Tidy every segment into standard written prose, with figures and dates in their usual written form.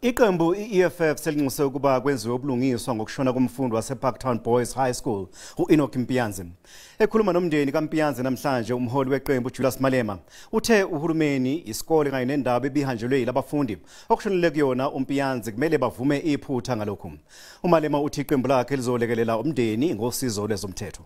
Iqembu iEFF selinxuse ukuba kwenziwe ubulungiswa ngokushona komfundi waseParktown Boys High School uEnoch Mpianzi. Ekhuluma nomndeni kaMpianzi namhlanje umholi weqembu uJulius Malema uthe uHulumeni, isikole kanye nendawo ebihanjelwe ilabafundi okushonele kuyona uMpianzi kumele bavume iphutha ngalokhu. uMalema uthi iqembu lakhe lizolekelela umndeni ngosizo lwezomthetho.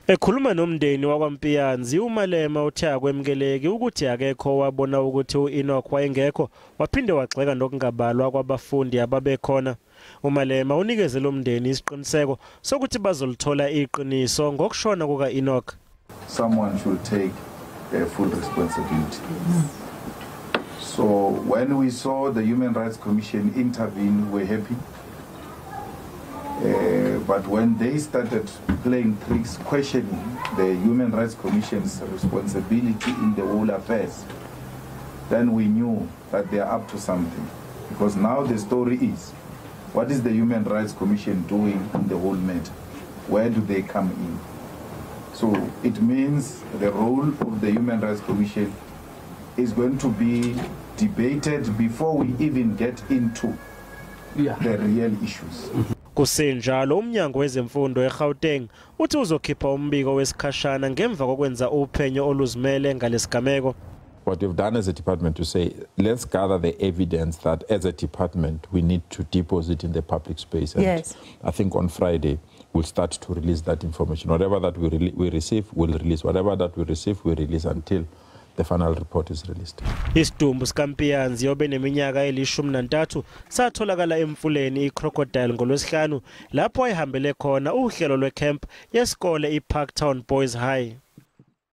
Ekhuluma nomndeni wakwaMpianzi, uMalema uthe akwemukeleki ukuthi akekho wabona ukuthi uEnoch wayengekho waphinde wagxeka nokungabalwa kwabafundi ababekhona. uMalema unikezele umndeni isiqiniseko sokuthi bazolithola iqiniso ngokushona kukaEnoch. Someone should take full responsibility. So when we saw the Human Rights Commission intervene, we're happy. But when they started playing tricks, questioning the Human Rights Commission's responsibility in the whole affairs, then we knew that they are up to something. Because now the story is, what is the Human Rights Commission doing in the whole matter? Where do they come in? So it means the role of the Human Rights Commission is going to be debated before we even get into the real issues. Kusenjalo umnyango wezemfundo eGauteng uthi uzokhipha umbiko wesikhashana ngemva kokwenza uphenyo oluzimele ngalesigameko. What we've done as a department to say, let's gather the evidence that as a department we need to deposit in the public space. And yes. I think on Friday we'll start to release that information. Whatever that we receive, we'll release. Whatever that we receive, we release until the final report is released. Isidumbu sikaMpianzi obeneminyaka eli-13 satholakala emfuleni iCrocodile ngolwesihlanu lapho ayihambele khona uhlelo lwecamp yesikole iParktown Boys High.